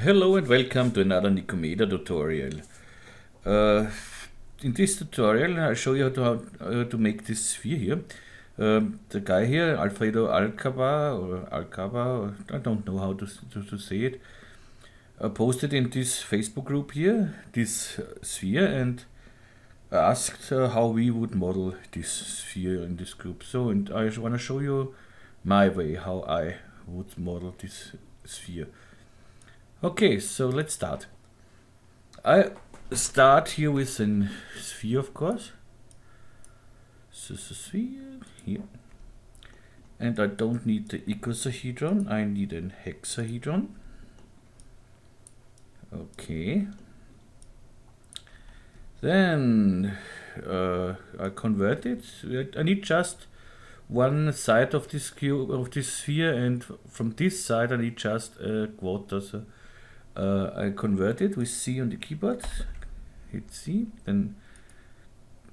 Hello and welcome to another Nikomedias tutorial. In this tutorial I'll show you how to make this sphere here. The guy here, Alfredo Alcaba, I don't know how to say it, posted in this Facebook group here, this sphere, and asked how we would model this sphere in this group. So, and I want to show you my way, how I would model this sphere. Okay, so let's start. I start here with a sphere, of course. So it's a sphere here. And I don't need the icosahedron, I need an hexahedron. Okay. Then I convert it. I need just one side of this cube, of this sphere, and from this side I need just a quarter. So I convert it with C on the keyboard, hit C, then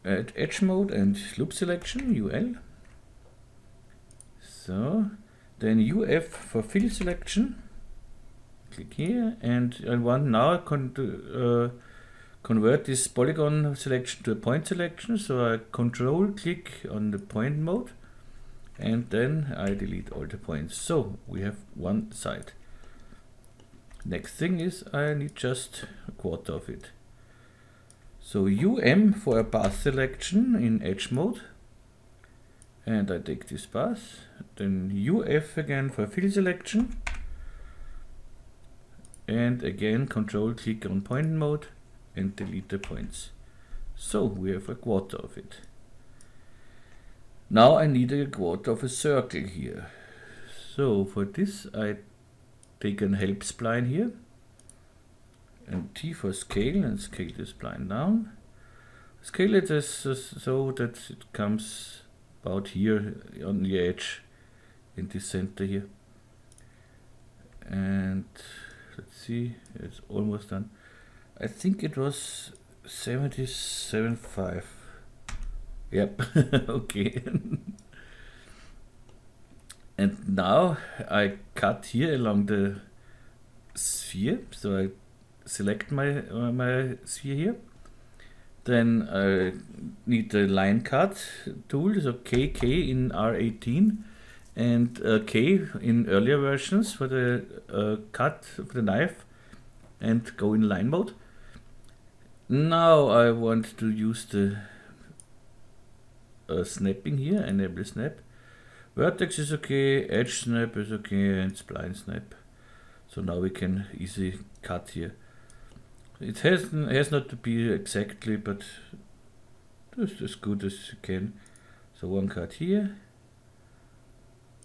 add edge mode and loop selection, UL. So then UF for fill selection, click here, and I want now convert this polygon selection to a point selection, so I control click on the point mode and then I delete all the points. So we have one side. Next thing is I need just a quarter of it. So UM for a path selection in edge mode, and I take this path. Then UF again for fill selection, and again control click on point mode and delete the points. So we have a quarter of it. Now I need a quarter of a circle here. So for this I take an help spline here, and T for scale, and scale the spline down. Scale it as so that it comes about here on the edge in the center here. And let's see, it's almost done. I think it was 77.5. Yep, okay. And now I cut here along the sphere, so I select my sphere here. Then I need the line cut tool, so KK in R18 and K in earlier versions for the cut of the knife, and go in line mode. Now I want to use the snapping here, enable snap. Vertex is okay, edge snap is okay, and spline snap. So now we can easily cut here. It has not to be exactly, but just as good as you can. So one cut here,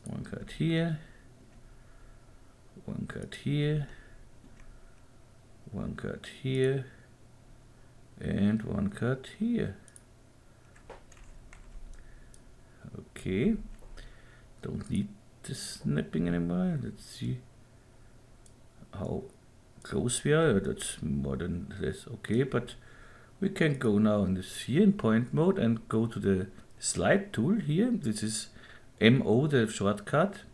one cut here, one cut here, one cut here, and one cut here. Okay. Don't need the snapping anymore. Let's see how close we are. That's more than this. Okay, but we can go now in the sphere in point mode and go to the slide tool here. This is MO, the shortcut.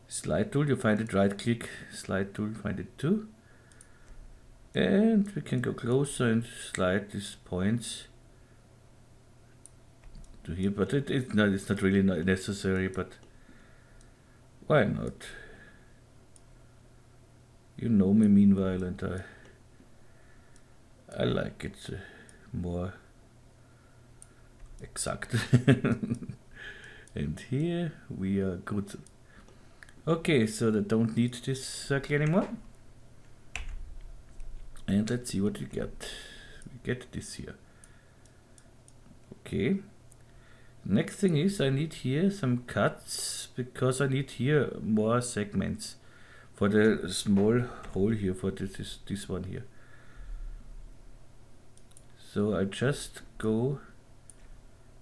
Slide tool, you find it, right click, slide tool, find it too. And we can go closer and slide these points to here, but it's not really necessary, but why not? You know me meanwhile, and I like it more exact. And here we are good. Okay, so I don't need this circle anymore. And let's see what we get. We get this here. Okay. Next thing is I need here some cuts, because I need here more segments for the small hole here, for this one here. So I just go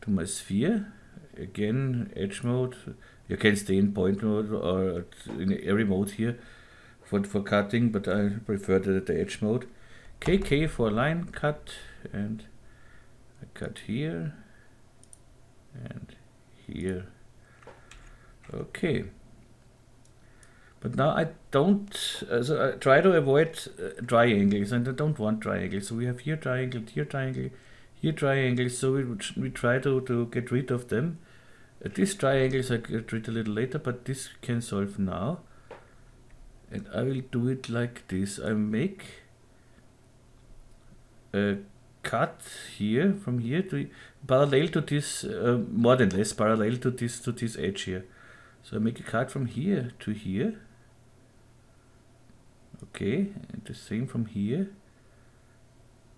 to my sphere, again edge mode. You can stay in point mode or in every mode here for cutting, but I prefer the edge mode. KK for line cut, and I cut here and here. Okay. But now I don't, so I try to avoid triangles, and I don't want triangles. So we have here triangle, here triangle, here triangle, so we try to get rid of them. These triangles I get rid a little later, but this can solve now. And I will do it like this. I make a cut here, from here to parallel to this, more than less parallel to this edge here. So I make a cut from here to here. Okay, and the same from here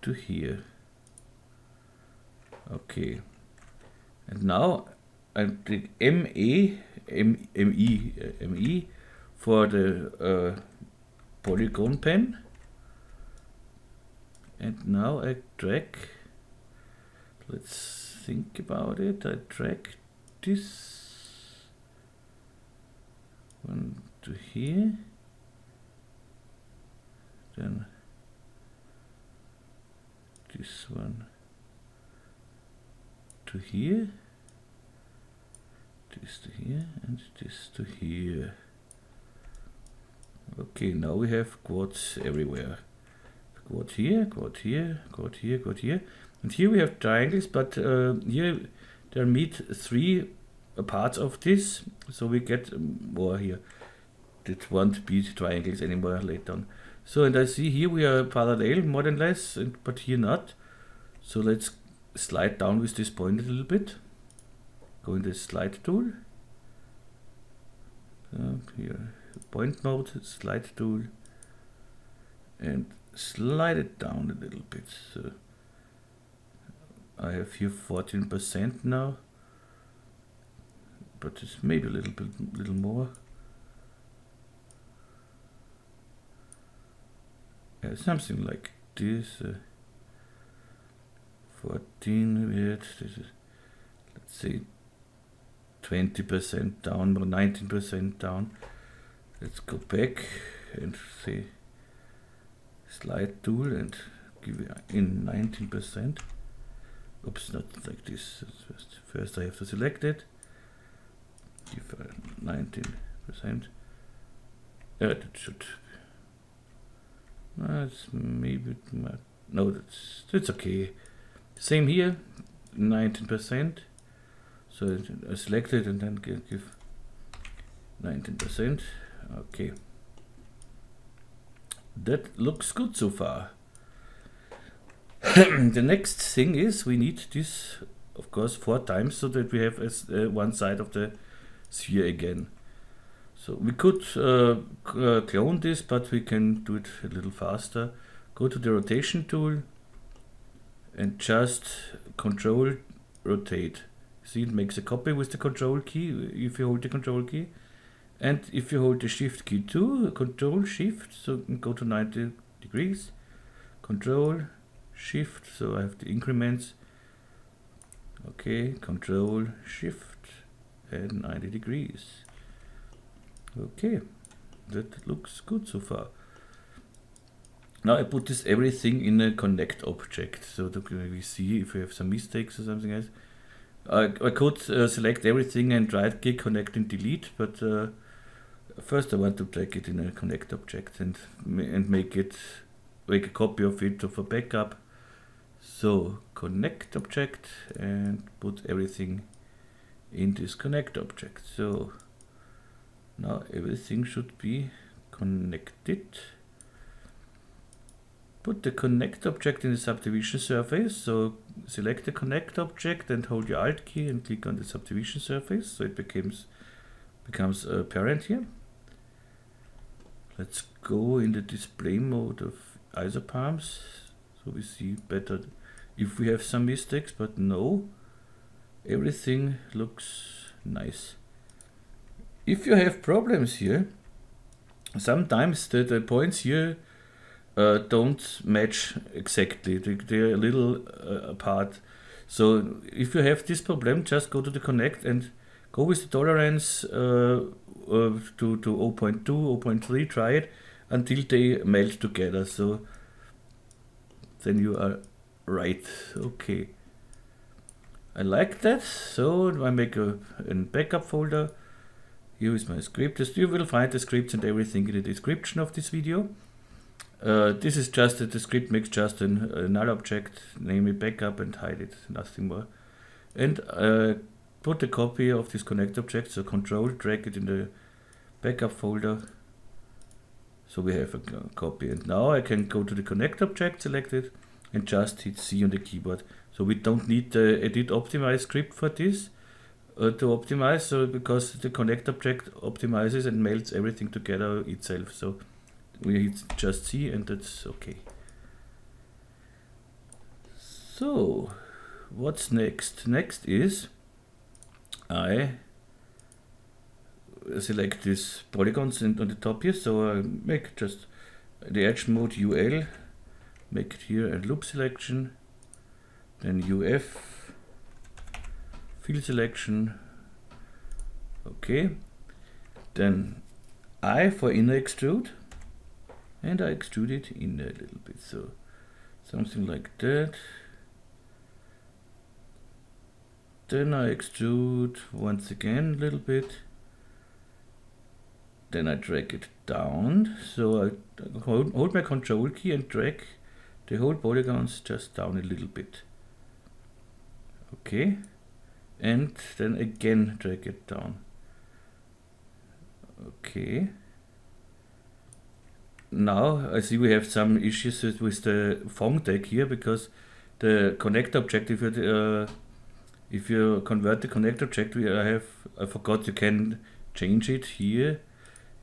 to here. Okay, and now I take ME for the polygon pen, and now I drag, let's think about it, I drag this one to here, then this one to here, this to here, and this to here. Okay, now we have quads everywhere. Quad here, quad here, quad here, quad here. And here we have triangles, but here there meet three parts of this, so we get more here. That won't be triangles anymore later on. So, and I see here we are parallel more than less, but here not. So let's slide down with this point a little bit. Go in the slide tool. Here, point mode, slide tool, and slide it down a little bit. So I have here 14% now, but it's maybe a little more. Yeah, something like this. 14 we had. This is, let's say, 20% down or 19% down. Let's go back and say slide tool and give it in 19%. Oops, not like this. First I have to select it. Give 19%. That should. That's maybe no. That's okay. Same here, 19%. So I select it and then give 19%. Okay. That looks good so far. The next thing is we need this, of course, 4 times so that we have one side of the sphere again. So we could clone this, but we can do it a little faster. Go to the rotation tool and just control rotate. See, it makes a copy with the control key if you hold the control key. And if you hold the shift key too, control shift, so go to 90 degrees, control shift, so I have the increments. Okay, control shift and 90 degrees. Okay, that looks good so far. Now I put this everything in a connect object, so that we see if we have some mistakes or something else. I could select everything and right click, connect and delete, but first I want to drag it in a connect object and make a copy of it for backup. So connect object and put everything in this connect object. So now everything should be connected. Put the connect object in the subdivision surface. So select the connect object and hold your Alt key and click on the subdivision surface. So it becomes a parent here. Let's go in the display mode of isopalms. So we see better if we have some mistakes, but no, everything looks nice. If you have problems here, sometimes the points here don't match exactly. They're a little apart. So if you have this problem, just go to the connect and go with the tolerance to 0.2, 0.3, try it until they melt together. So then you are right. Okay. I like that. So I make a backup folder. Here is my script. You will find the scripts and everything in the description of this video. This is just that the script makes just a null object, name it backup and hide it, nothing more. And put a copy of this connect object, so control, drag it in the backup folder. So we have a copy. And now I can go to the connect object, select it, and just hit C on the keyboard. So we don't need the edit optimize script for this to optimize, so because the connect object optimizes and melts everything together itself. So we hit just C and that's okay. So what's next? Next is I select these polygons on the top here, so I make just the edge mode UL, make it here a loop selection, then UF, fill selection, okay, then I for inner extrude, and I extrude it in a little bit, so something like that. Then I extrude once again a little bit. Then I drag it down, so I hold my control key and drag the whole polygons just down a little bit. Okay, and then again drag it down. Okay. Now I see we have some issues with the phone tag here, because the connect object, if you convert the connect object, I forgot you can change it here.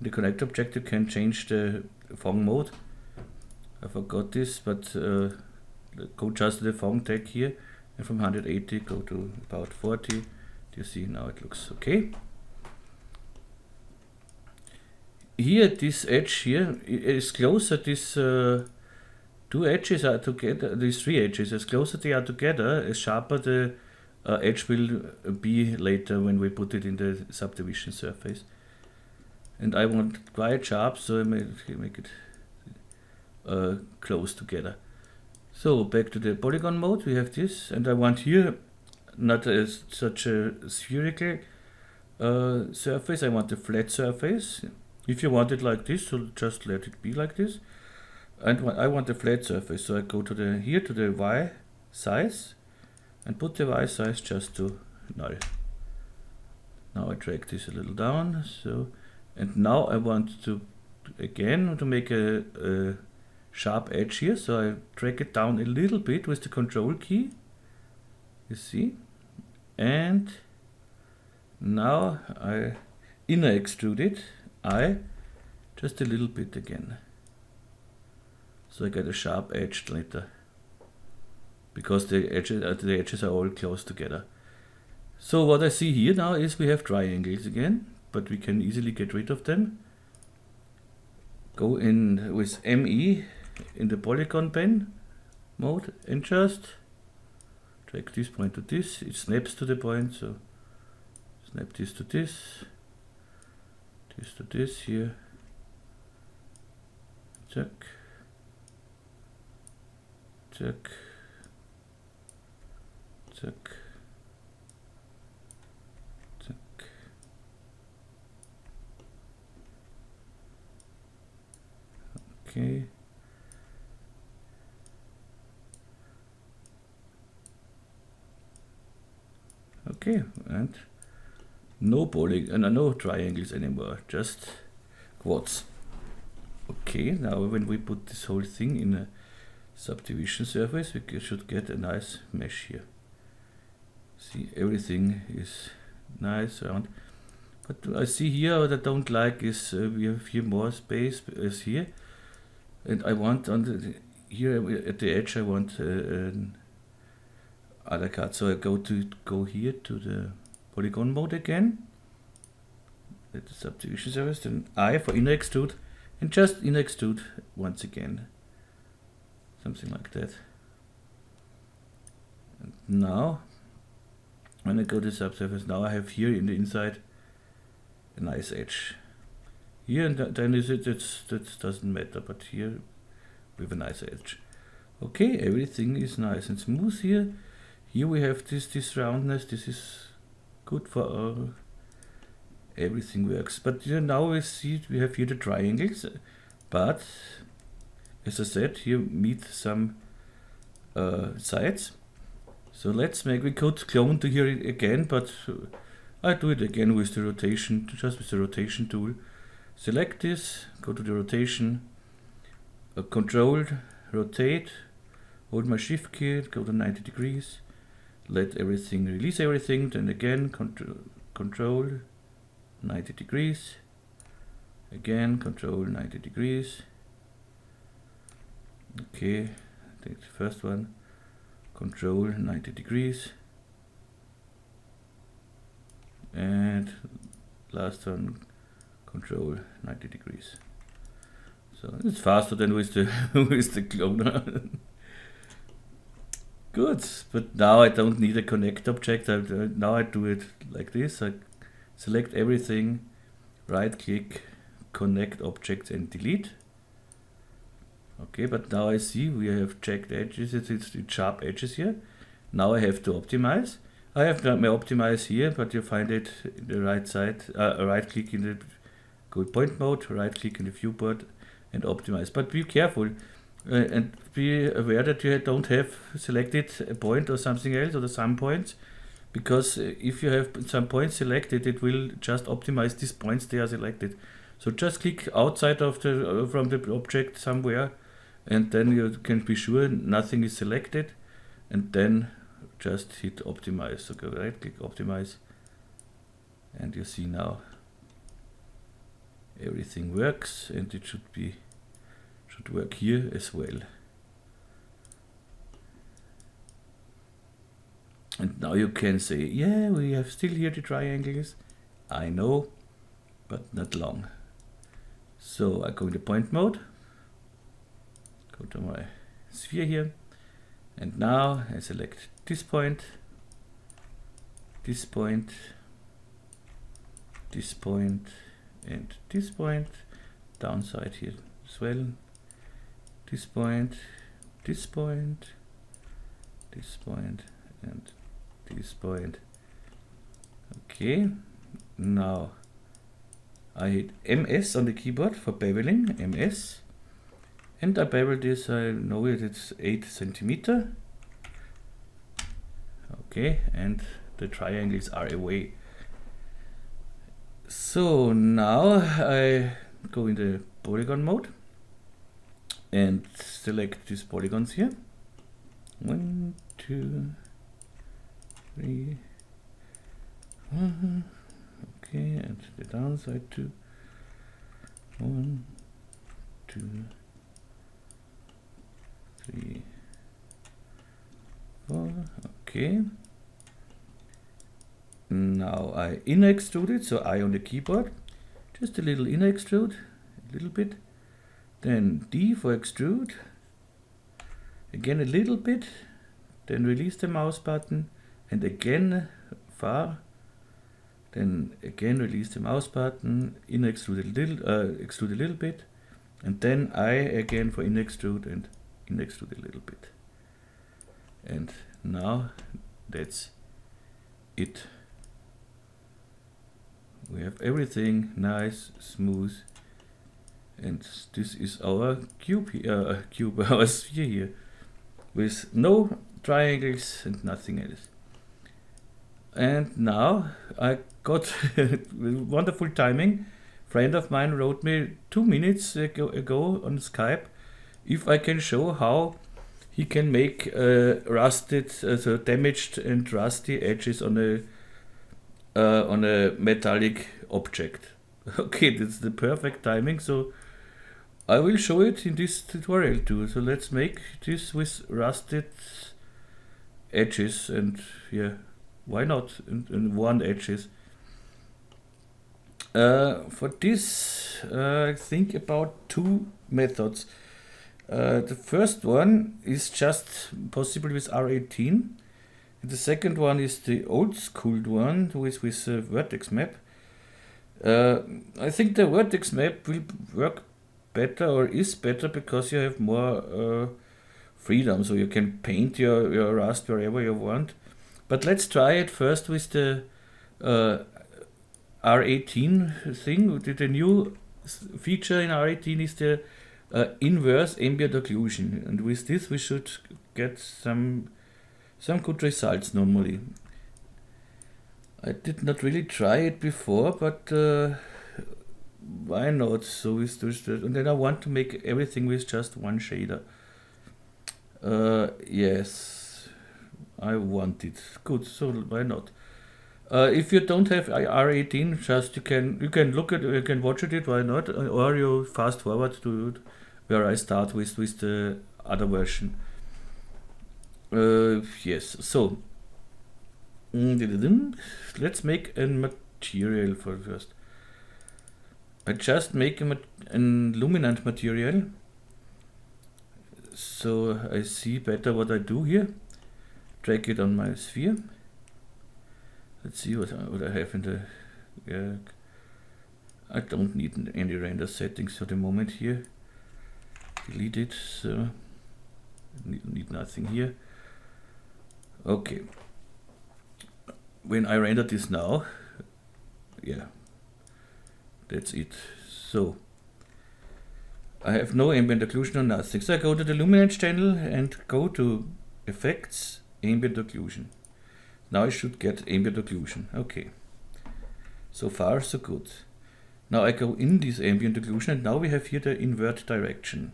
In the connect object you can change the phone mode. I forgot this, but go just to the phone tag here, and from 180 go to about 40. You see now it looks okay. Here, this edge here is closer. These two edges are together. These three edges, as closer they are together, as sharper the edge will be later when we put it in the subdivision surface. And I want quite sharp, so I make it close together. So back to the polygon mode, we have this, and I want here not such a spherical surface. I want a flat surface. If you want it like this, so just let it be like this. And I want a flat surface, so I go to the Y size and put the Y size just to null. Now I drag this a little down, so, and now I want to make a sharp edge here, so I drag it down a little bit with the control key, you see, and now I inner extrude it, just a little bit again, so I get a sharp edge later, because the edges are all close together. So what I see here now is we have triangles again, but we can easily get rid of them. Go in with ME in the polygon pen mode and just drag this point to this. It snaps to the point, so snap this to this, this to this here. Check, check, check, check. Okay. Okay, and no triangles anymore, just quads. Okay, now when we put this whole thing in a subdivision surface, we should get a nice mesh here. See, everything is nice around. But I see here what I don't like is we have here more space as here, and I want here at the edge I want an other cut. So I go here to the polygon mode again, at the subdivision surface, then I for inner extrude, and just inner extrude once again, something like that. And now when I go to subsurface, now I have here in the inside a nice edge. Here and then that doesn't matter, but here we have a nice edge. Okay, everything is nice and smooth here. Here we have this roundness. This is good for our everything works. But now we see we have here the triangles, but as I said, here meet some sides. So let's make, we could clone to here again, but I do it again with the rotation, just with the rotation tool. Select this, go to the rotation, control, rotate, hold my shift key, go to 90 degrees, let everything, release everything, then again control 90 degrees, again control 90 degrees. Okay, take the first one, control 90 degrees, and last one, control 90 degrees. So it's faster than with the with the cloner. Good, but now I don't need a connect object. Now I do it like this. I select everything, right click, connect objects and delete. Okay, but now I see we have checked edges, it's sharp edges here. Now I have to optimize. I have done my optimize here, but you find it in the right side, right click in the go point mode, right click in the viewport and optimize. But be careful and be aware that you don't have selected a point or something else or some points, because if you have some points selected, it will just optimize these points they are selected. So just click outside of the from the object somewhere, and then you can be sure nothing is selected, and then just hit optimize. So go right click optimize, and you see now everything works, and it should work here as well. And now you can say, yeah, we have still here the triangles. I know, but not long. So I go into point mode, go to my sphere here, and now I select this point, this point, this point, and this point, downside here as well, this point, this point, this point, and this point. Okay, now I hit MS on the keyboard for beveling, MS, and I bevel this, I know it's 8 centimeter. Okay, and the triangles are away. So now I go in the polygon mode and select these polygons here. 1, 2, 3. Okay, and the downside too. 1, 2, 3, 4. Okay. Now I inner extrude it, so I on the keyboard, just a little inner extrude, a little bit. Then D for extrude, again a little bit. Then release the mouse button, and again far. Then again release the mouse button, inner extrude extrude a little bit, and then I again for inner extrude and inner extrude a little bit. And now that's it. We have everything nice, smooth, and this is our cube here, our sphere here, with no triangles and nothing else. And now I got wonderful timing. A friend of mine wrote me 2 minutes ago on Skype if I can show how he can make rusted, so damaged and rusty edges on a metallic object. Okay, that's the perfect timing. So I will show it in this tutorial too. So let's make this with rusted edges, and yeah, why not? And worn edges. For this, I think about 2 methods. The first one is just possible with R18. And the second one is the old school one with a vertex map. I think the vertex map will work better, or is better, because you have more freedom, so you can paint your rust wherever you want. But let's try it first with the R18 thing. The new feature in R18 is the inverse ambient occlusion, and with this we should get some good results normally. I did not really try it before, but why not? So with this, and then I want to make everything with just one shader. Yes, I want it. Good, so why not? If you don't have R18, just you can look at, you can watch it. Why not? Or you fast forward to where I start with the other version. Yes. So let's make a material for first. I just make an luminant material, so I see better what I do here. Drag it on my sphere. Let's see what I have in the. I don't need any render settings for the moment here. Delete it. So need nothing here. Okay. When I render this now, yeah, that's it. So I have no ambient occlusion or nothing. So I go to the luminance channel and go to effects, ambient occlusion. Now I should get ambient occlusion. Okay. So far so good. Now I go in this ambient occlusion, and now we have here the invert direction.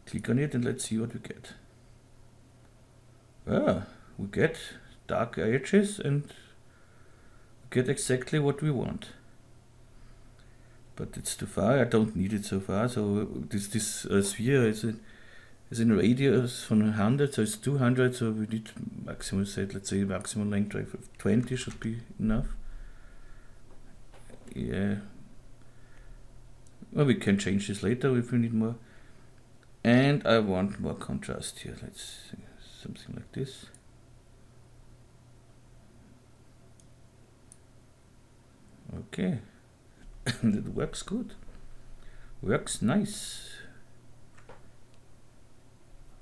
Click on it and let's see what we get. We get dark edges and get exactly what we want. But it's too far. I don't need it so far. So this sphere is in radius from 100, so it's 200. So we need maximum set. Let's say maximum length of 20 should be enough. Yeah. Well, we can change this later if we need more. And I want more contrast here. Let's see, something like this. Okay. It works good. Works nice.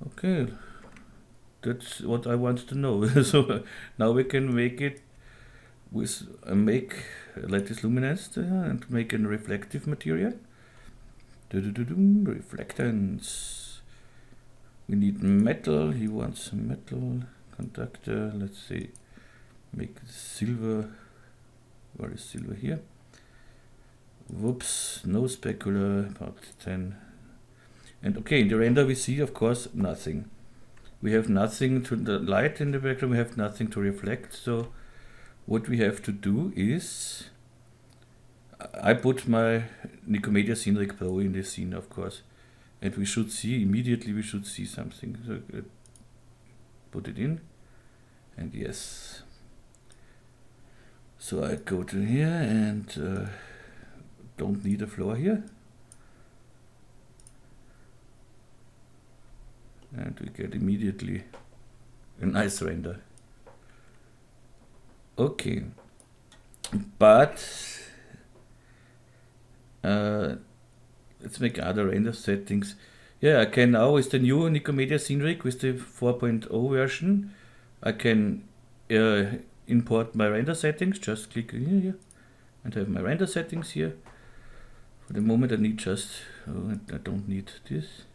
Okay. That's what I want to know. So now we can make it with lattice luminance and make a reflective material. Reflectance. We need metal. He wants metal conductor. Let's see. Make silver. Where is silver here? Whoops, no specular, about 10. And okay, in the render we see, of course, nothing. We have nothing to the light in the background, we have nothing to reflect. So what we have to do is, I put my Nikomedias Scene Rig Pro in the scene, of course. And we should see, immediately we should see something. So put it in, and yes. So I go to here and don't need a floor here. And we get immediately a nice render. Okay. But let's make other render settings. Yeah, I can now with the new Nikomedias Scene Rig with the 4.0 version, I can import my render settings. Just click here and have my render settings here. For the moment I need just, I don't need this.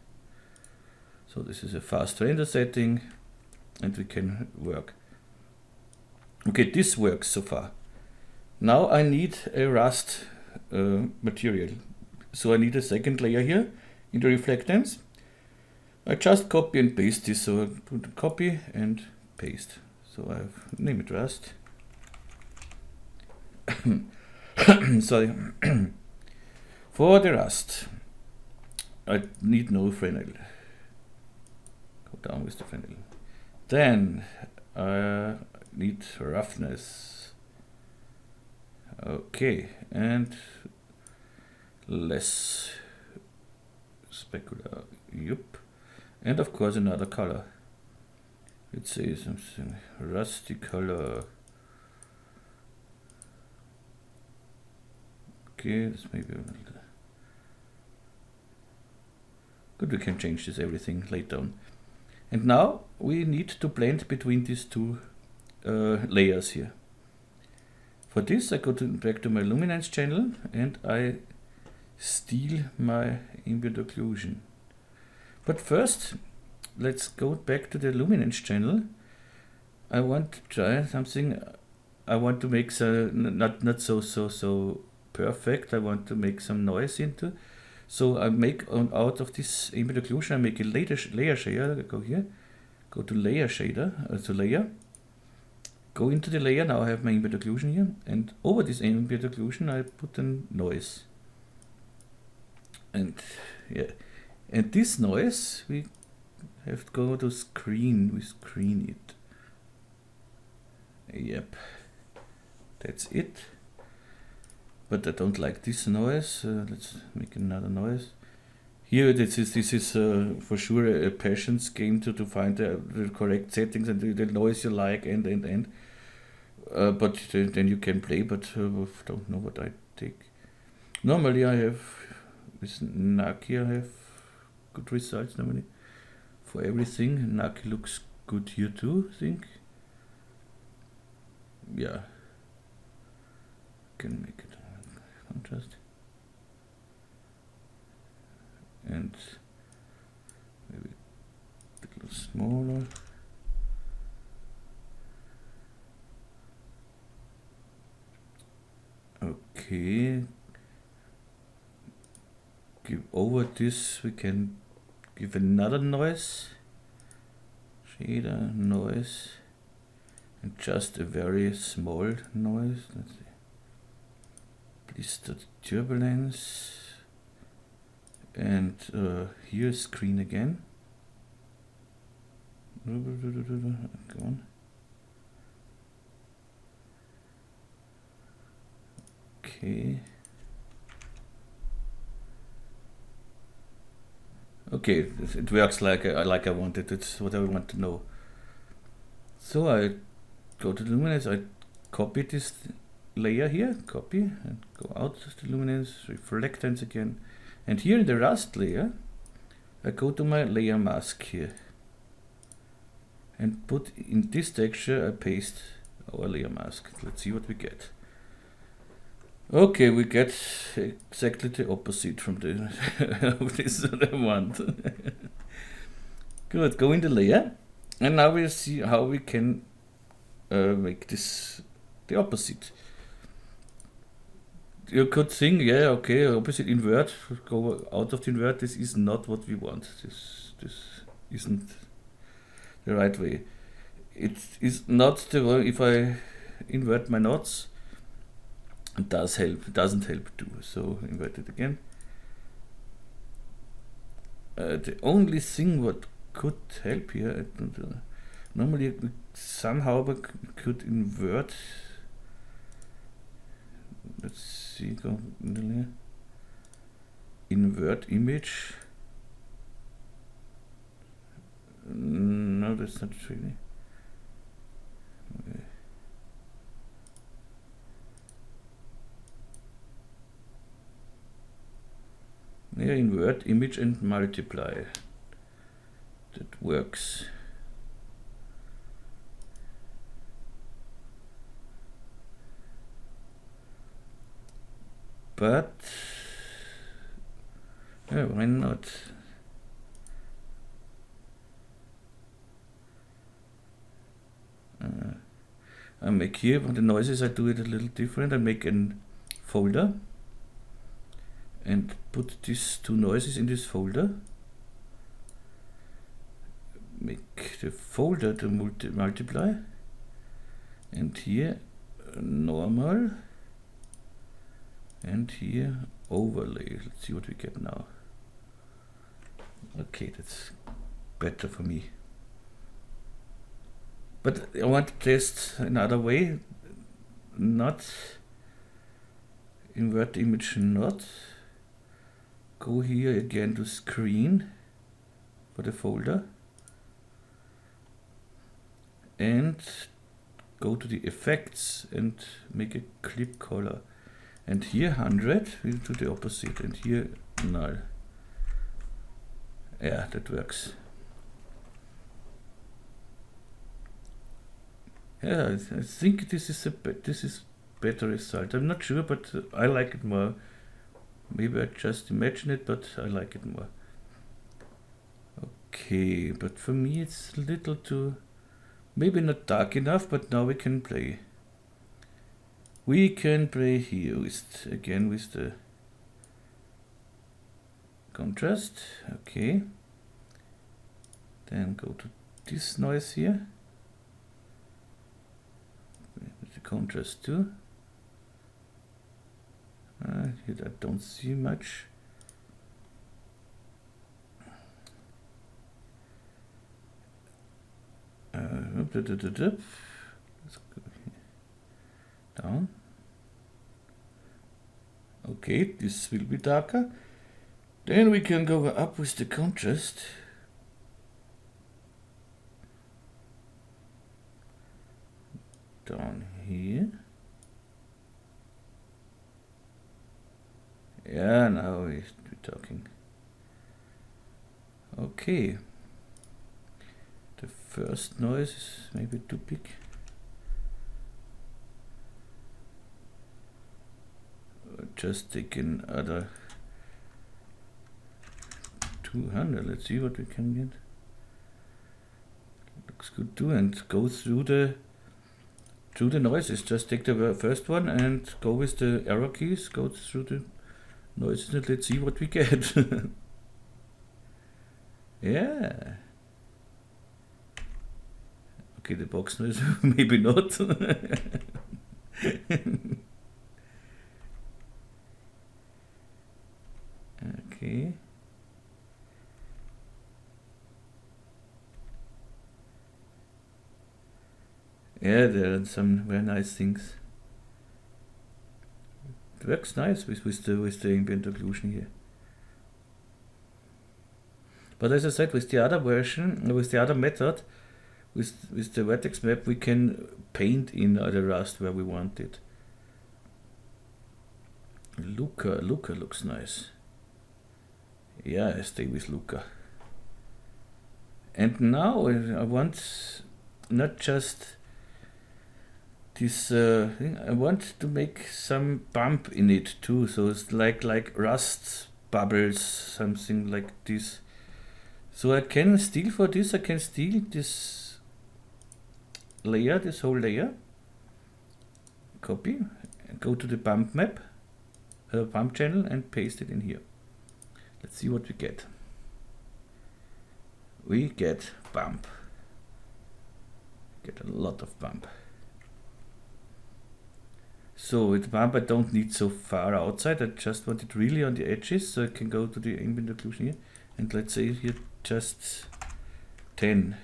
So this is a fast render setting and we can work. Okay, this works so far. Now I need a Rust material. So I need a second layer here in the reflectance. I just copy and paste this. So I put copy and paste. So I have name it Rust. Sorry. For the Rust, I need no Fresnel. Go down with the Fresnel. Then I need roughness. Okay, and less specular. Yup. And of course another color. Let's say something rusty color. Okay, this may be a little good. We can change this everything later on. And now we need to blend between these two layers here. For this I go back to my luminance channel and I steal my ambient occlusion. But first, let's go back to the luminance channel. I want to try something. I want to make not so perfect. I want to make some noise into. So I make out of this ambient occlusion, I make a layer shader. I go here, go to layer shader, to layer. Go into the layer. Now I have my ambient occlusion here, and over this ambient occlusion I put a noise. And yeah, and this noise we have to go to screen. We screen it. Yep, that's it. But I don't like this noise. Let's make another noise. Here, this is for sure a patience game to find the correct settings and the noise you like and. But then you can play. But don't know what I take. Normally I have with Naki I have good results normally for everything. Naki looks good here too, I think. Yeah. Can make it contrast. And maybe a little smaller. Okay. Give over this, we can give another noise. Shader, noise. And just a very small noise. Let's see. Blister turbulence. And here screen again. Go on. Okay. Okay, it works like I wanted. It's what I want to know. So I go to the luminance. I copy this layer here. Copy and go out of the luminance. Reflectance again. And here in the rust layer, I go to my layer mask here and put in this texture, I paste our layer mask. Let's see what we get. Okay, we get exactly the opposite from the of this I want. Good, go in the layer, and now we'll see how we can make this the opposite. You could think, yeah, okay, opposite invert, go out of the invert. This is not what we want. This isn't the right way. It is not the way. If I invert my knots, it does help. It doesn't help too. So invert it again. The only thing what could help here, normally we somehow we could invert. Let's see, go in the layer. Invert image. No, that's not really. Okay. Yeah, invert image and multiply. That works. But yeah, why not? I make here for the noises, I do it a little different. I make a folder and put these two noises in this folder. Make the folder to multiply, and here normal. And here overlay. Let's see what we get now. Okay, that's better for me. But I want to test another way. Not invert image, not. Go here again to screen for the folder. And go to the effects and make a clip color. And here 100, we'll do the opposite, and here null. Yeah, that works. Yeah, I think this is better result. I'm not sure, but I like it more. Maybe I just imagine it, but I like it more. Okay, but for me it's a little too, maybe not dark enough, but now we can play. We can play here with, again with the contrast. Okay. Then go to this noise here. With the contrast too. Here I don't see much. Let's go here. Down. Okay, this will be darker. Then we can go up with the contrast. Down here. Yeah, now we're talking. Okay. The first noise is maybe too big. Just take another 200. Let's see what we can get. Looks good too, and go through the noises. Just take the first one and go with the arrow keys. Go through the noises and let's see what we get. Yeah. Okay, the box noise, maybe not. Okay. Yeah, there are some very nice things. It works nice with the ambient occlusion here. But as I said, with the other version, with the other method, with the vertex map, we can paint in the rust where we want it. Luca looks nice. Yeah, I stay with Luca. And now I want not just this thing, I want to make some bump in it too. So it's like rust bubbles, something like this. So I can steal for this, I can steal this layer, this whole layer, copy, and go to the bump map, bump channel, and paste it in here. Let's see what we get. We get bump. Get a lot of bump. So with bump I don't need so far outside, I just want it really on the edges, so I can go to the ambient occlusion here, and let's say here just 10.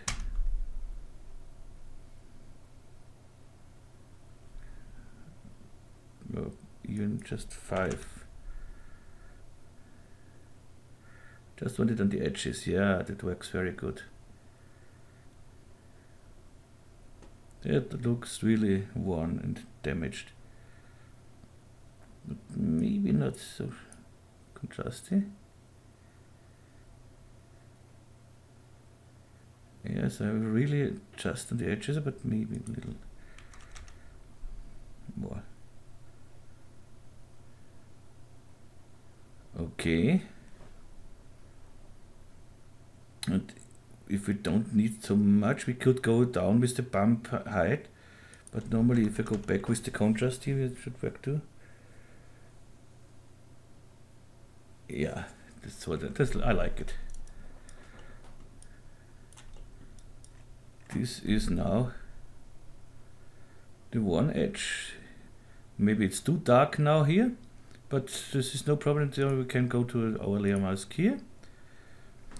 Or even just 5. Just want it on the edges. Yeah, that works very good. That looks really worn and damaged. But maybe not so contrasty. Yes, I really just on the edges, but maybe a little more. Okay. And if we don't need so much, we could go down with the bump height, but normally if I go back with the contrast here, it should work too. Yeah, I like it. This is now the one edge. Maybe it's too dark now here, but this is no problem. We can go to our layer mask here.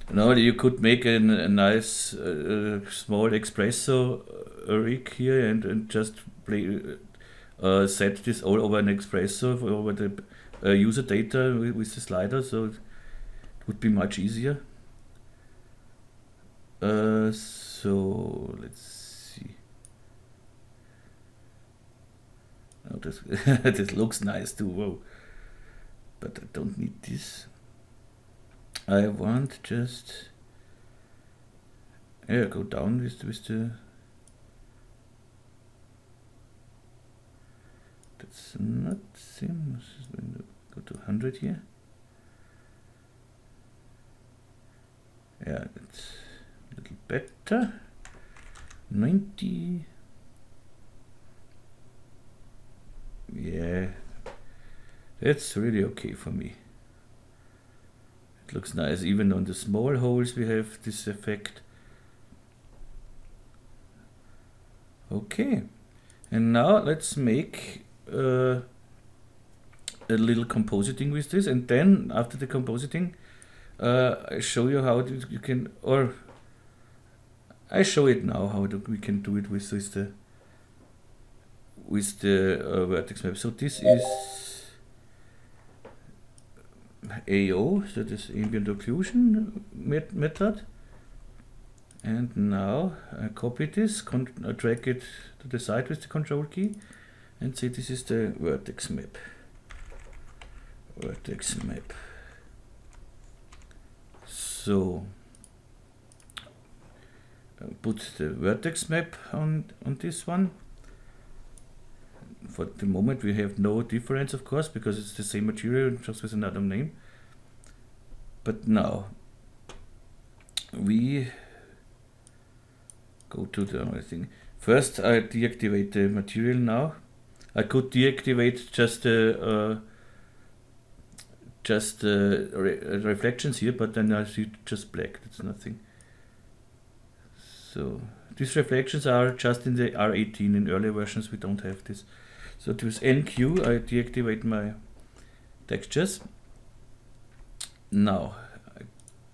Now you could make a nice small espresso rig here and just play, set this all over an espresso over the user data with the slider, so it would be much easier. So let's see. Oh, this looks nice too. Whoa. But I don't need this. I want just go down with the That's not same. Go to 100 here. Yeah, that's a little better. 90. Yeah, that's really okay for me. It looks nice. Even on the small holes we have this effect. Okay, and now let's make a little compositing with this, and then after the compositing I show you how you can, or I show it now how we can do it with the vertex map. So this is AO, so this Ambient Occlusion method. And now I copy this, I drag it to the side with the control key, and say this is the vertex map. Vertex map. So put the vertex map on this one. For the moment we have no difference, of course, because it's the same material, just with another name. But now we go to the other thing. First I deactivate the material now. I could deactivate just the reflections here, but then I see just black, that's nothing. So these reflections are just in the R18, in earlier versions we don't have this. So to use NQ I deactivate my textures. Now I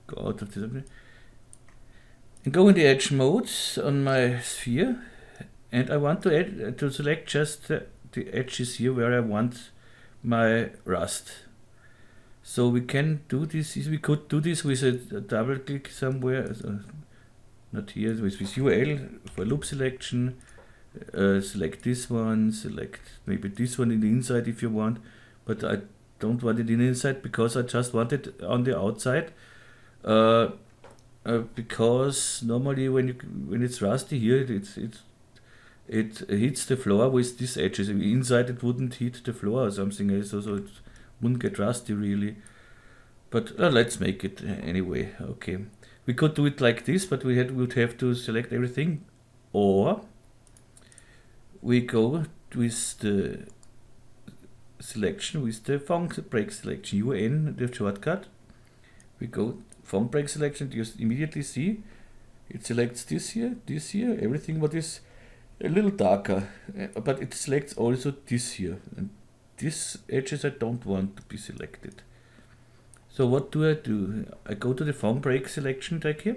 go out of this and go in the edge mode on my sphere, and I want to select just the edges here where I want my rust. So we can do this, we could do this with a double click somewhere, not here, with UL for loop selection, select this one, select maybe this one in the inside if you want, but I don't want it in the inside because I just want it on the outside. Because normally when it's rusty here, it hits the floor with these edges. Inside it wouldn't hit the floor or something else, so it wouldn't get rusty really. But let's make it anyway. Okay, we could do it like this, but we would have to select everything, or we go with the selection with the form break selection, UN, the shortcut. We go form break selection, you immediately see it selects this here, everything what is a little darker, but it selects also this here, and these edges I don't want to be selected. So what do? I go to the form break selection tag here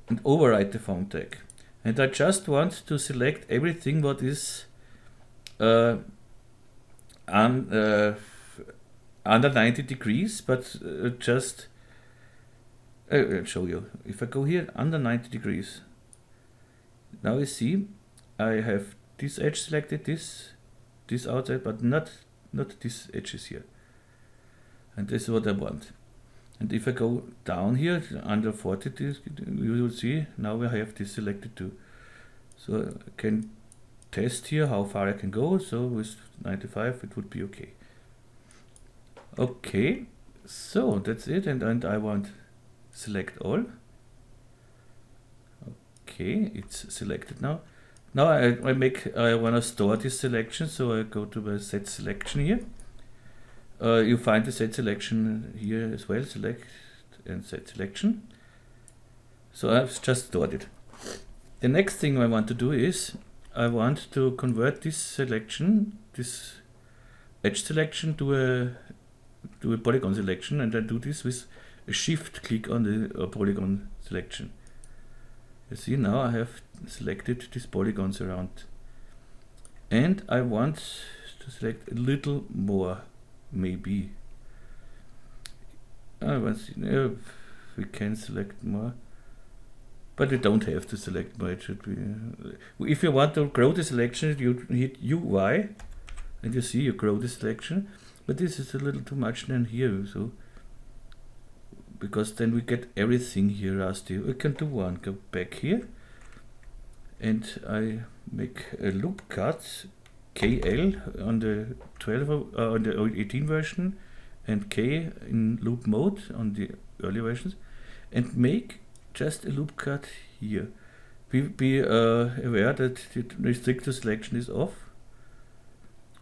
and override the form tag, and I just want to select everything what is under 90 degrees, but just I'll show you. If I go here under 90 degrees, now you see I have this edge selected, this outside, but not these edges here, and this is what I want. And if I go down here under 40, you will see now we have this selected too. So I can test here how far I can go. So with 95 it would be okay. Okay, so that's it, and I want select all. Okay, it's selected now. Now I want to store this selection, so I go to the set selection here. You find the set selection here as well, select and set selection. So I've just stored it. The next thing I want to do is I want to convert this selection, this edge selection, to a polygon selection, and I do this with a shift click on the polygon selection. You see, now I have selected these polygons around, and I want to select a little more, maybe. We can select more, but we don't have to select more. It should be. If you want to grow the selection, you hit UY, and you see you grow the selection. But this is a little too much then here, so because then we get everything here rusty. We can do one. Go back here, and I make a loop cut, KL on the 12 on the 18 version, and K in loop mode on the early versions, and make just a loop cut here. Be aware that the restrictor selection is off.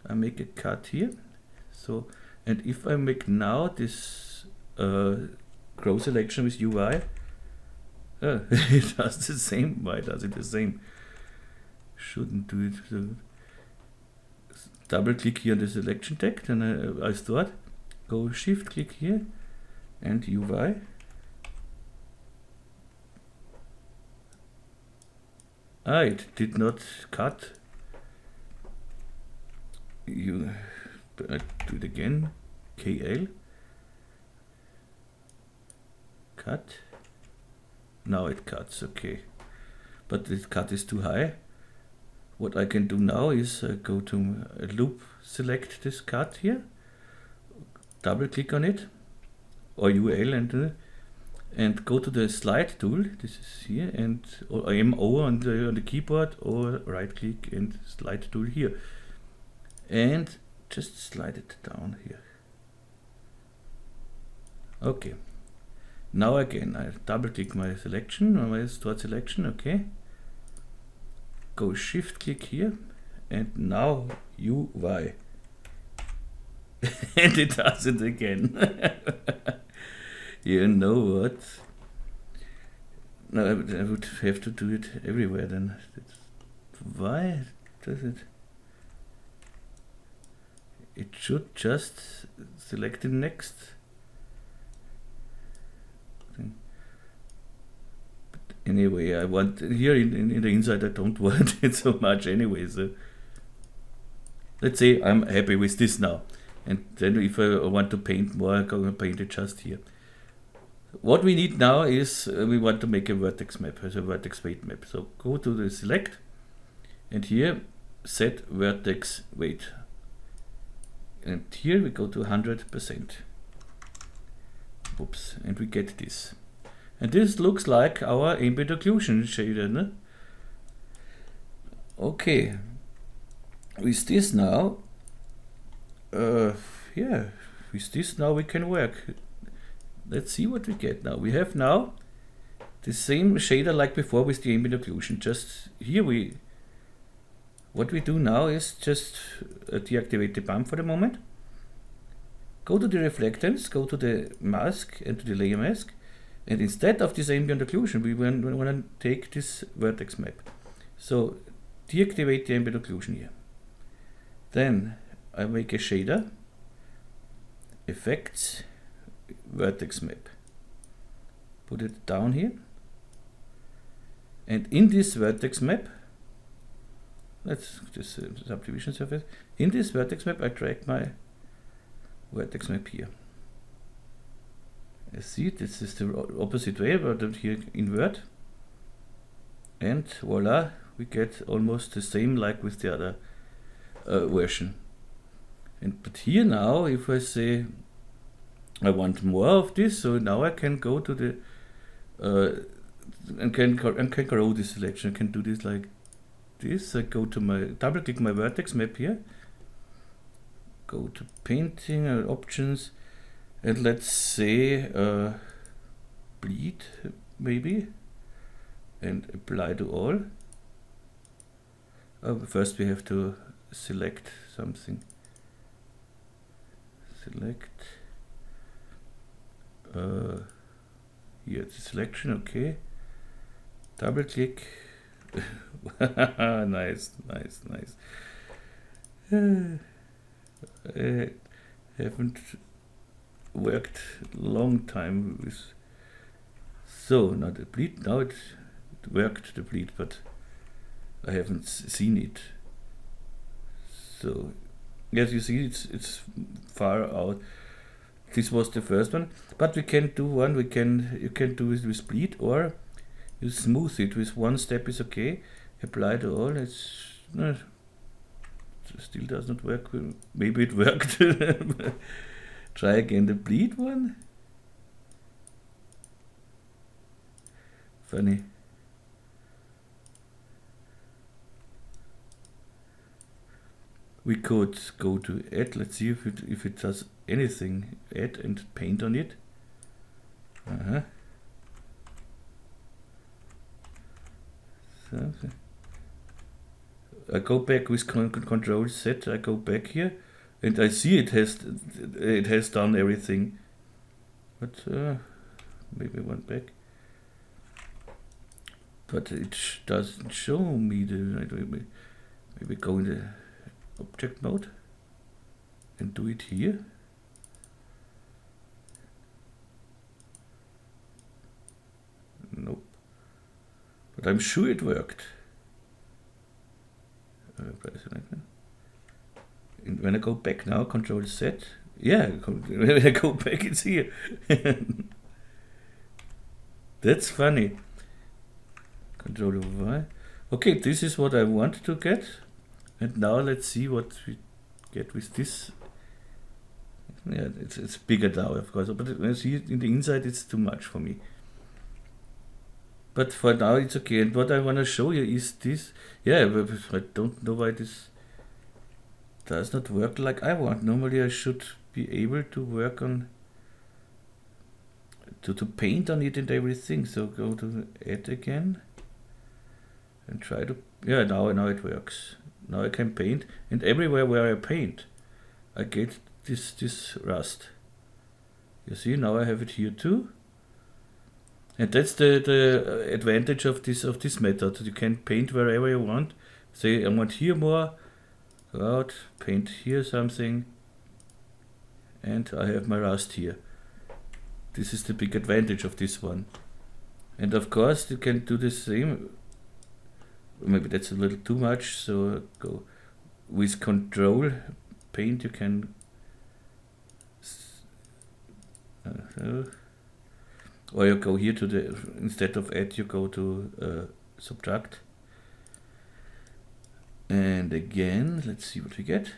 I make a cut here. So, and if I make now this grow selection with UI, it does the same. Why does it the same? Shouldn't do it. So, double click here on the selection tag, then I start. Go shift click here and UI. It did not cut. I do it again. KL. Cut. Now it cuts, okay. But the cut is too high. What I can do now is go to a loop, select this cut here, double click on it, or UL, and go to the slide tool. This is here, and or MO on the keyboard, or right click and slide tool here, and just slide it down here. Okay. Now again, I double click my selection, my start selection. Okay. Go shift click here, and now UI. And it does it again. You know what? No, I would have to do it everywhere then. Why does it? It should just select the next thing. But anyway, I want here in the inside. I don't want it so much anyway. So let's say I'm happy with this now, and then if I want to paint more, I'm gonna paint it just here. What we need now is we want to make a vertex map, as a vertex weight map. So go to the select, and here set vertex weight. And here we go to 100%. Oops, and we get this. And this looks like our ambient occlusion shader, no? Okay. With this now, with this now we can work. Let's see what we get now. We have now the same shader like before with the ambient occlusion. Just here what we do now is just deactivate the bump for the moment. Go to the reflectance, go to the mask and to the layer mask, and instead of this ambient occlusion, we want to take this vertex map. So deactivate the ambient occlusion here. Then I make a shader, effects, vertex map. Put it down here, and in this vertex map, that's this subdivision surface. In this vertex map, I drag my vertex map here. You see, this is the opposite way, but here invert, and voila, we get almost the same like with the other version. But here now, if I say I want more of this, so now I can go to the and can grow this selection. I can do this like this. I go to my double click my vertex map here, go to painting options, and let's say bleed maybe, and apply to all. First we have to select something. Select here the selection, okay. Double click. Nice. I haven't worked long time with. So now the bleed. Now it worked the bleed, but I haven't seen it. So yes, you see it's far out. This was the first one, but we can do one. You can do it with bleed, or you smooth it with one step is okay. Apply to all. It still does not work. Maybe it worked. Try again the bleed one. Funny. we could go to add. Let's see if it does anything. Add and paint on it. Something. I go back with Control Z. I go back here, and I see it has done everything. But maybe one back. But it doesn't show me the. Maybe go in the object mode and do it here. Nope. But I'm sure it worked. And when I go back now, Control Z. Yeah, when I go back, it's here. That's funny. Control Y. Okay, this is what I want to get. And now let's see what we get with this. Yeah, it's bigger now, of course. But when I see it in the inside, it's too much for me. But for now, it's okay. And what I want to show you is this. Yeah, but I don't know why this does not work like I want. Normally, I should be able to work on to paint on it and everything. So go to Add again and try to. Yeah, now it works. Now I can paint, and everywhere where I paint, I get this rust. You see, now I have it here too. And that's the advantage of this method. You can paint wherever you want. Say I want here more, go out, paint here something, and I have my rust here. This is the big advantage of this one. And of course you can do the same. Maybe that's a little too much, so go with Control Paint. You can or you go here to the, instead of Add, you go to Subtract. And again, let's see what we get.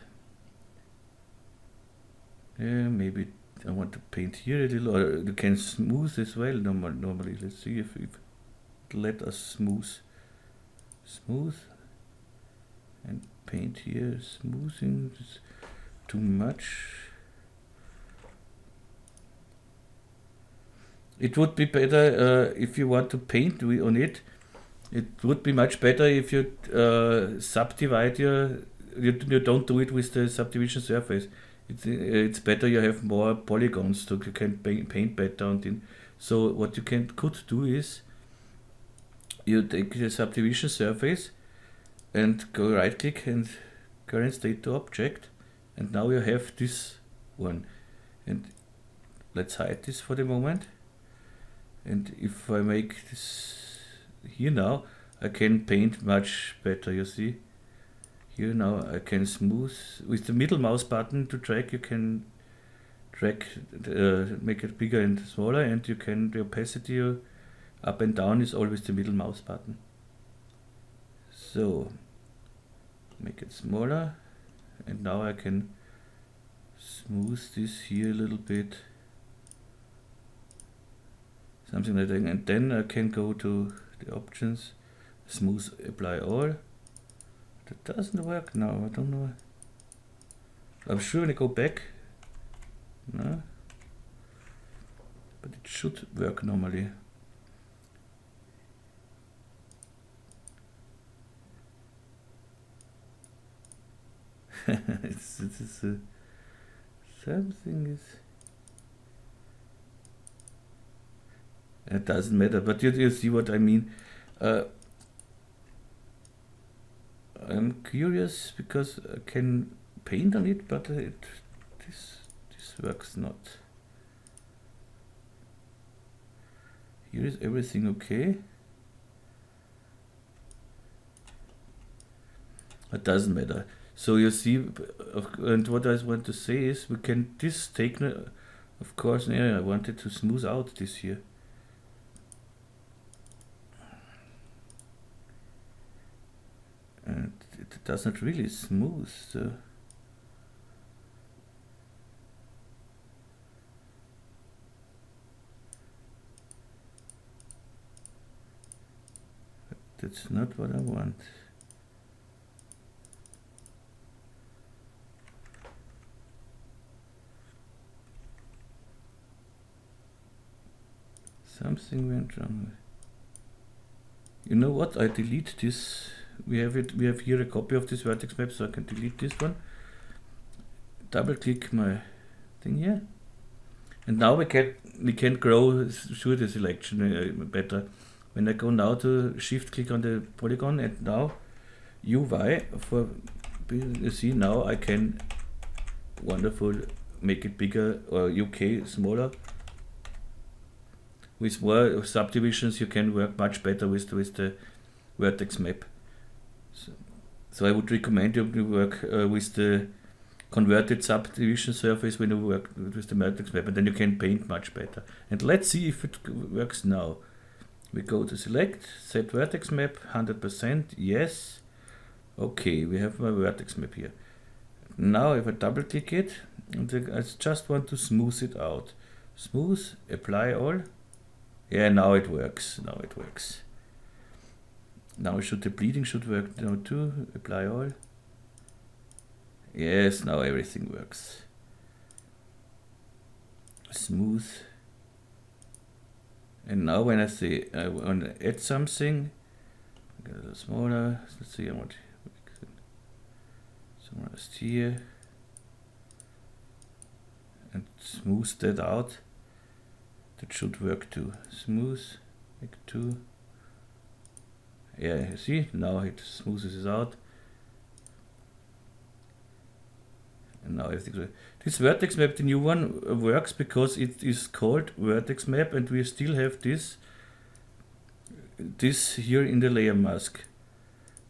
Maybe I want to paint here a little, or you can smooth as well. Normally, let's see if it let us smooth and paint here. Smoothing is too much. It would be better if you want to paint on it. It would be much better if you subdivide you don't do it with the subdivision surface. It's better you have more polygons so you can paint better on it. So what you could do is you take the subdivision surface and go right click and current state to object, and now you have this one. And let's hide this for the moment. And if I make this here now, I can paint much better, you see. Here now I can smooth, with the middle mouse button to drag, you can drag, make it bigger and smaller, and you can, the opacity up and down is always the middle mouse button. So, make it smaller, and now I can smooth this here a little bit. Something like that, and then I can go to the options, smooth apply all. That doesn't work now, I don't know. I'm sure when I go back, no, but it should work normally. Something is. It doesn't matter, but you see what I mean. I'm curious because I can paint on it, but this works not. Here is everything okay. It doesn't matter. So you see, and what I want to say is, we can take, of course. Yeah, I wanted to smooth out this here. And it doesn't really smooth. So that's not what I want. Something went wrong. You know what? I delete this. We have here a copy of this vertex map, so I can delete this one. Double click my thing here, and now we can grow through the selection better. When I go now to shift click on the polygon, and now UY for, you see now I can wonderful make it bigger, or UK smaller. With more subdivisions you can work much better with the vertex map. So I would recommend you to work with the converted subdivision surface when you work with the vertex map, and then you can paint much better. And let's see if it works now. We go to select, set vertex map, 100%, yes. Okay, we have my vertex map here. Now if I double click it, and I just want to smooth it out. Smooth, apply all. Yeah, now it works, now it works. Now the bleeding should work now too, apply all. Yes, now everything works. Smooth. And now when I say I want to add something, get a little smaller. Let's see, I want somewhere here, and smooth that out. That should work too. Smooth, make 2. Yeah, you see, now it smoothes it out. And now everything's right. This vertex map, the new one, works because it is called vertex map, and we still have this here in the layer mask.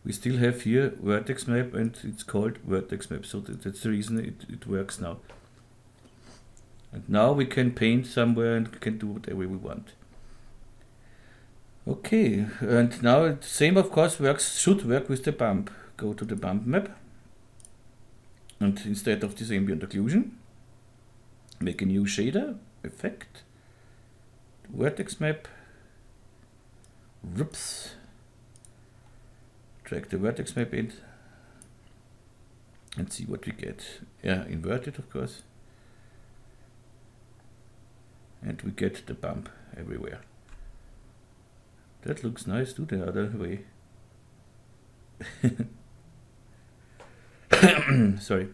We still have here vertex map, and it's called vertex map, so that's the reason it works now. And now we can paint somewhere and can do whatever we want. Okay, and now the same of course should work with the bump. Go to the bump map, and instead of this ambient occlusion, make a new shader, effect, vertex map, whoops, drag the vertex map in, and see what we get. Yeah, invert it of course. And we get the bump everywhere. That looks nice too, the other way. Sorry.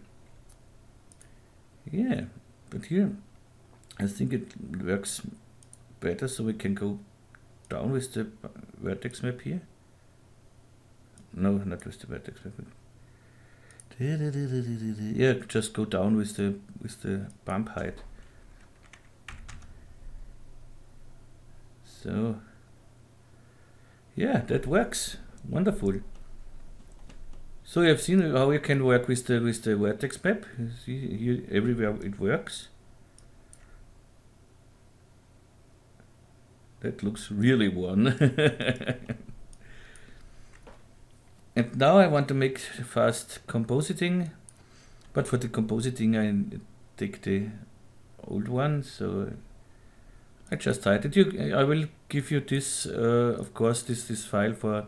Yeah, but here I think it works better, so we can go down with the vertex map here. No, not with the vertex map. Yeah, just go down with the bump height. So yeah, that works wonderful. So you have seen how you can work with the vertex map. You see here everywhere it works. That looks really one. And now I want to make fast compositing, but for the compositing I take the old one, so I just titled you. I will give you this, of course, this file for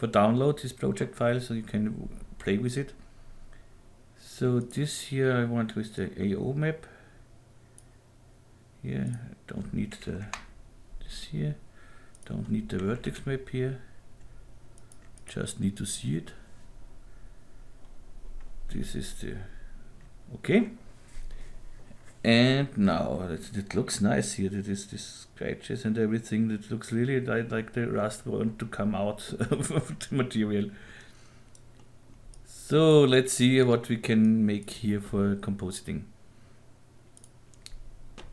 download, this project file, so you can play with it. So this here I want with the AO map. Here, don't need this here. Don't need the vertex map here. Just need to see it. This is the okay. And now it looks nice here. That is this scratches and everything. That looks really like the rust want to come out of the material. So let's see what we can make here for compositing.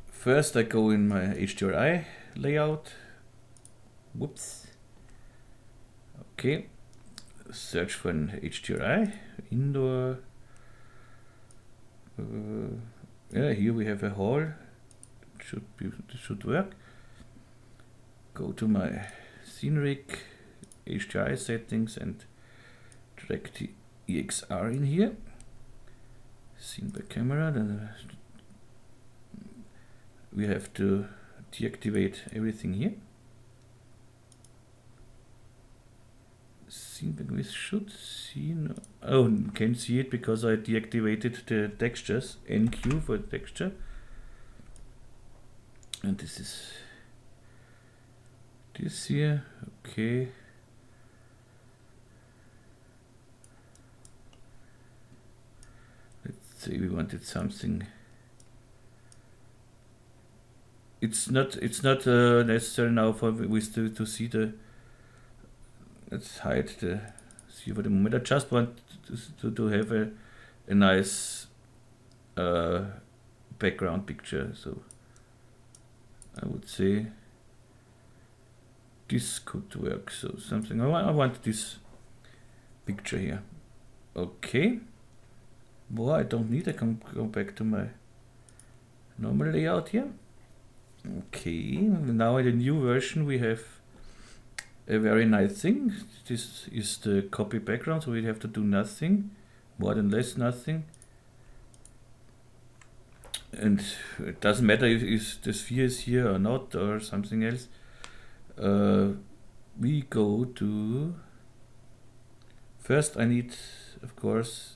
First I go in my HDRI layout. Whoops. Okay. Search for an HDRI indoor. Yeah, here we have a hall. It should work. Go to my Scene Rig, HDRI settings, and drag the EXR in here. Scene by camera. Then we have to deactivate everything here. We should see. Oh, can't see it because I deactivated the textures. NQ for texture. And this is This here, okay. Let's say we wanted something. It's not necessary now for with to see the. Let's hide the sphere for the moment. I just want to have a nice background picture. So I would say this could work. So something I want this picture here. Okay. Well, I don't need. I can go back to my normal layout here. Okay. Now in the new version we have a very nice thing. This is the copy background, so we have to do nothing, more than less nothing. And it doesn't matter if the sphere is here or not or something else. We go to, first I need, of course,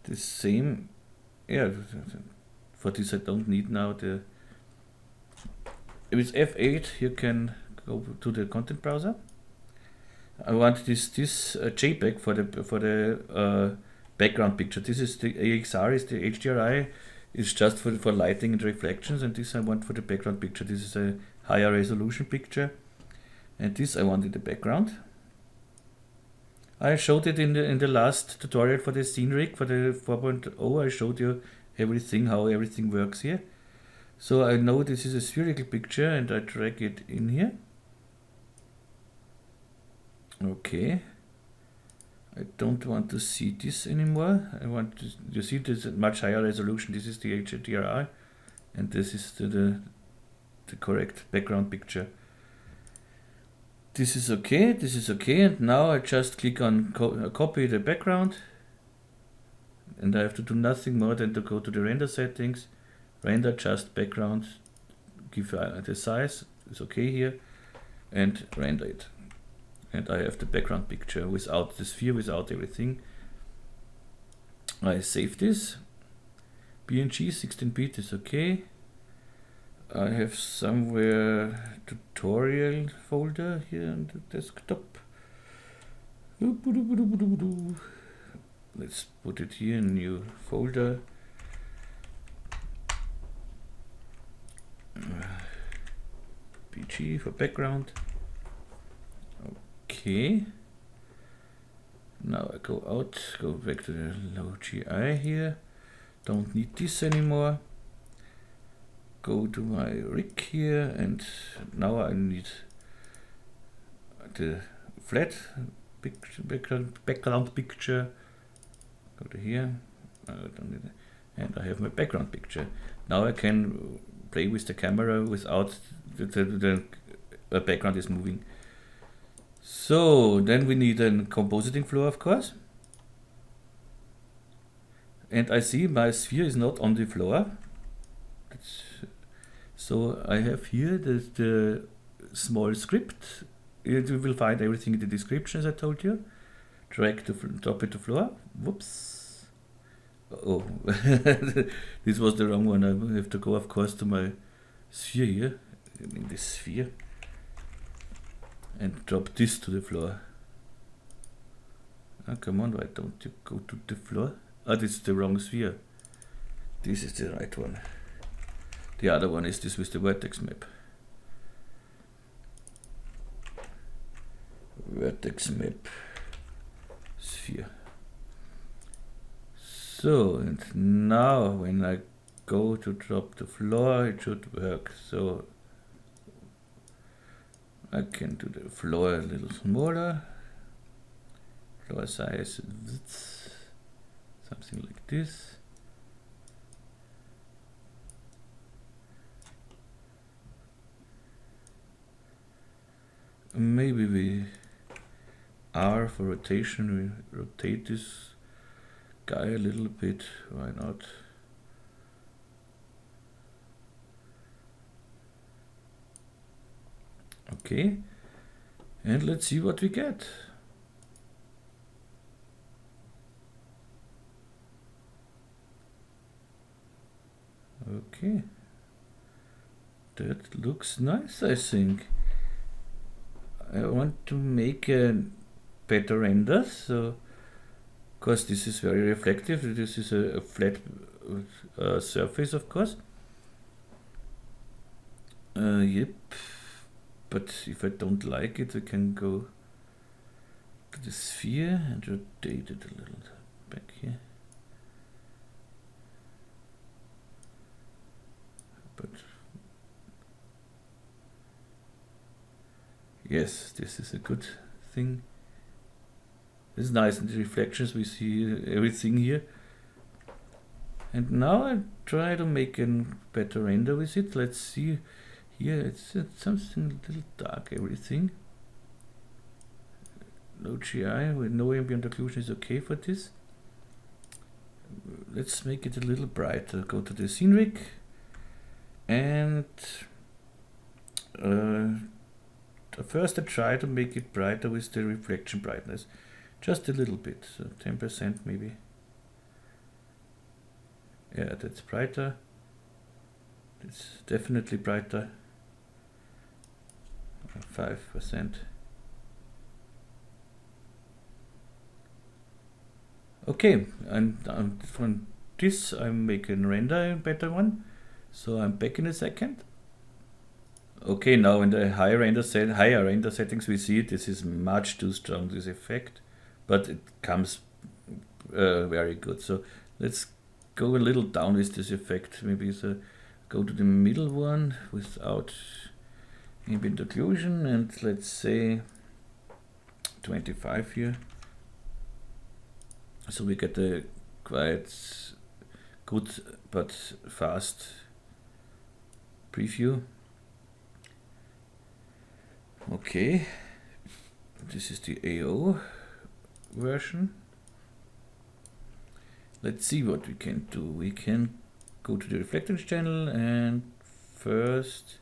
the same, yeah, for this I don't need now the, with F8 you can go to the content browser. I want this JPEG for the background picture. This is the AXR, is the HDRI, is just for lighting and reflections, and this I want for the background picture. This is a higher resolution picture, and this I want in the background. I showed it in the last tutorial for the Scene Rig, for the 4.0. I showed you everything, how everything works here. So I know this is a spherical picture, and I drag it in here. Okay. I don't want to see this anymore. I want to, you see this much higher resolution. This is the HDRI, and this is the correct background picture. This is okay, and now I just click on copy the background, and I have to do nothing more than to go to the render settings, render just background, give the size, is okay here, and render it. And I have the background picture without the sphere, without everything. I save this. PNG 16-bit is okay. I have somewhere tutorial folder here on the desktop. Let's put it here in new folder. PG for background. Okay. Now I go out, go back to the low GI here. Don't need this anymore. Go to my rig here, and now I need the flat picture, background picture. Go to here. I don't need it. And I have my background picture. Now I can play with the camera without the background is moving. So then we need a compositing flow, of course. And I see my sphere is not on the floor. So I have here the small script. You will find everything in the description, as I told you. Drag the top of the floor. Whoops. Oh, this was the wrong one. I have to go, of course, to my sphere here, in this sphere, and drop this to the floor. Oh, come on, why don't you go to the floor? Oh, this is the wrong sphere. This is the right one. The other one is this with the vertex map. Vertex map sphere. So, and now when I go to drop the floor, it should work. So I can do the floor a little smaller. Floor size, something like this. Maybe we R for rotation, we rotate this guy a little bit, why not? Okay, and let's see what we get. Okay, that looks nice, I think. I want to make a better render, so because this is very reflective, this is a flat surface, of course. Yep, but if I don't like it, I can go to the sphere and rotate it a little back here. But yes, this is a good thing. This is nice, and the reflections, we see everything here. And now I try to make a better render with it. Let's see here, it's something a little dark, everything. No GI with no ambient occlusion is okay for this. Let's make it a little brighter. Go to the scene rig and first I try to make it brighter with the reflection brightness. Just a little bit, so 10% maybe. Yeah, that's brighter. It's definitely brighter. 5%. Okay, and from this I'm making render a better one. So I'm back in a second. Okay, now in the higher render settings we see this is much too strong, this effect, but it comes very good. So let's go a little down with this effect. Maybe so go to the middle one without ambient occlusion, and let's say 25 here. So we get a quite good but fast preview. Okay, this is the AO version. Let's see what we can do. We can go to the reflectance channel and first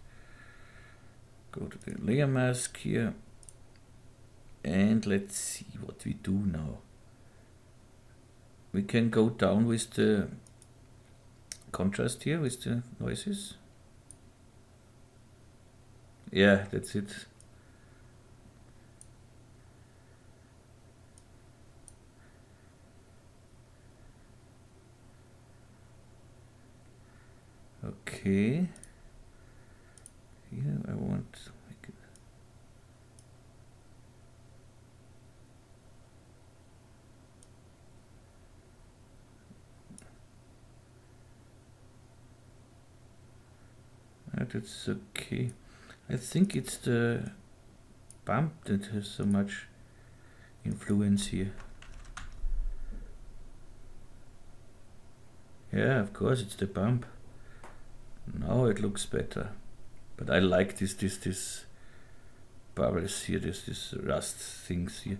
go to the layer mask here, and let's see what we do now. We can go down with the contrast here with the noises. Yeah, that's it. Okay. Here I want to make it. That's okay. I think it's the bump that has so much influence here. Yeah, of course it's the bump. Now it looks better. But I like this bubbles here, this rust things here.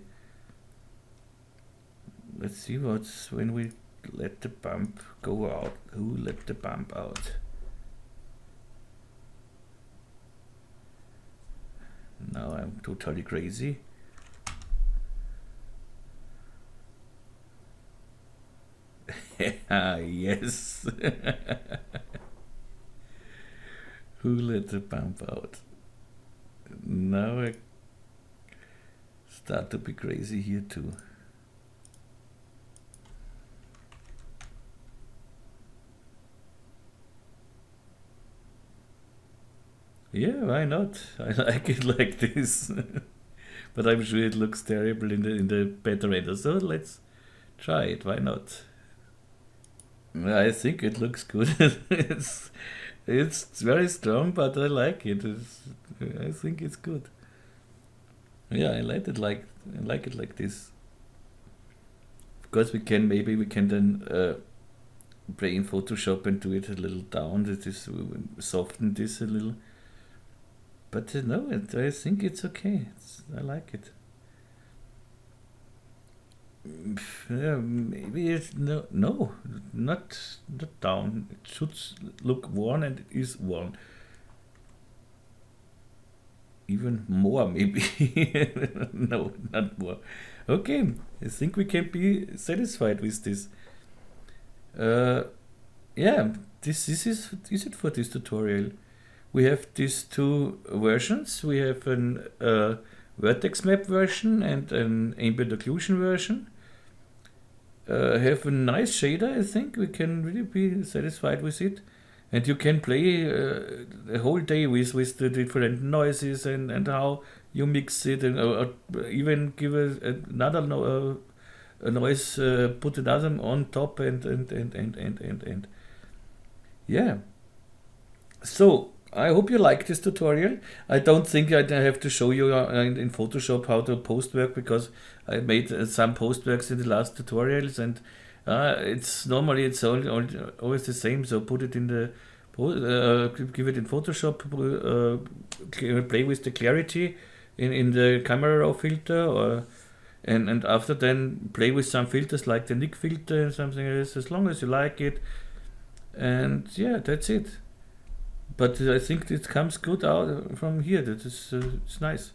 Let's see what's when we let the bump go out. Who let the bump out? Now I'm totally crazy. Yes. Who let the bump out? Now I start to be crazy here too. Yeah, why not? I like it like this. But I'm sure it looks terrible in the better render. So let's try it. Why not? I think it looks good. It's very strong, but I like it. I think it's good. Yeah, I like it like this. Of course, we can then play in Photoshop and do it a little down. Soften this a little. But no, I think it's okay. I like it. Yeah, maybe it's not down. It should look worn, and it is worn. Even more, maybe. No, not more. Okay, I think we can be satisfied with this. Yeah, this is it for this tutorial. We have these two versions. We have an vertex map version and an ambient occlusion version. Have a nice shader, I think. We can really be satisfied with it. And you can play the whole day with the different noises and how you mix it, and or even give another a noise, put another on top, and yeah. So I hope you like this tutorial. I don't think I have to show you in Photoshop how to post work, because I made some post works in the last tutorials, and it's normally always the same. So put it in the give it in Photoshop, play with the clarity in the camera raw filter, or and after then play with some filters like the Nik filter and something else, as long as you like it. And yeah, that's it. But I think it comes good out from here. That is, it's nice.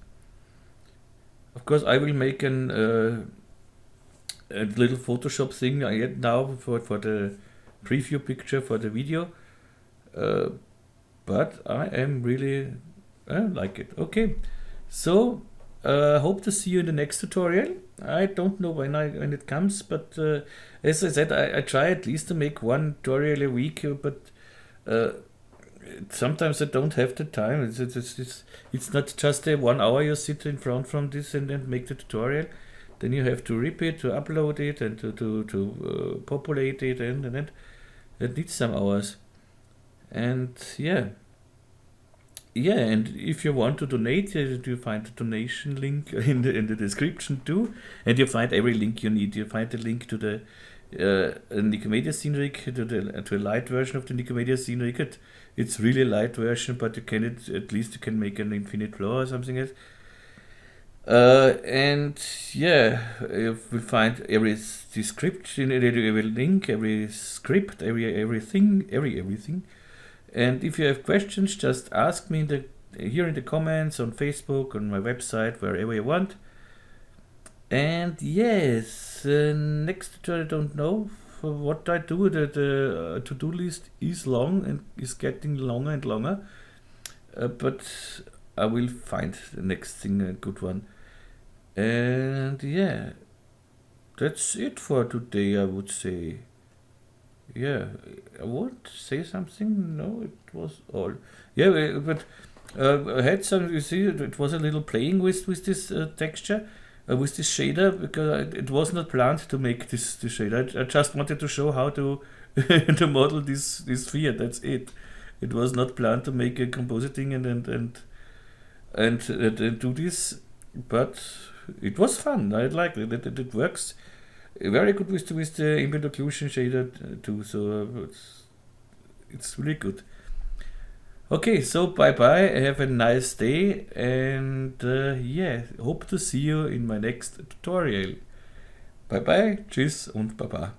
Of course, I will make a little Photoshop thing yet now for the preview picture for the video. But I am really like it. Okay, so hope to see you in the next tutorial. I don't know when it comes, but as I said, I try at least to make one tutorial a week, but sometimes I don't have the time. It's not just a 1 hour you sit in front from this and then make the tutorial. Then you have to rip it, to upload it, and to populate it, and it needs some hours. And yeah, and if you want to donate, you find the donation link in the description too, and you find every link you need. You find the link to the Nikomedias Scene Rig, to a light version of the Nikomedias Scene Rig. It's really a light version, but you can at least you can make an infinite flow or something else. And yeah, you will find every description, every link, every script, everything. And if you have questions, just ask me here in the comments, on Facebook, on my website, wherever you want. And yes, next tutorial, I don't know what I do. The to-do list is long and is getting longer and longer. But I will find the next thing, a good one. And yeah, that's it for today, I would say. Yeah, I want to say something. No, it was all. Yeah, but I had some. You see, it was a little playing with this texture, with this shader, because it was not planned to make this shader. I just wanted to show how to to model this sphere. That's it. It was not planned to make a compositing and do this, but it was fun. I liked it. It works very good with the Ambient Occlusion shader too, so it's really good. Okay, so bye bye, have a nice day, and yeah, hope to see you in my next tutorial. Bye bye, tschüss und baba.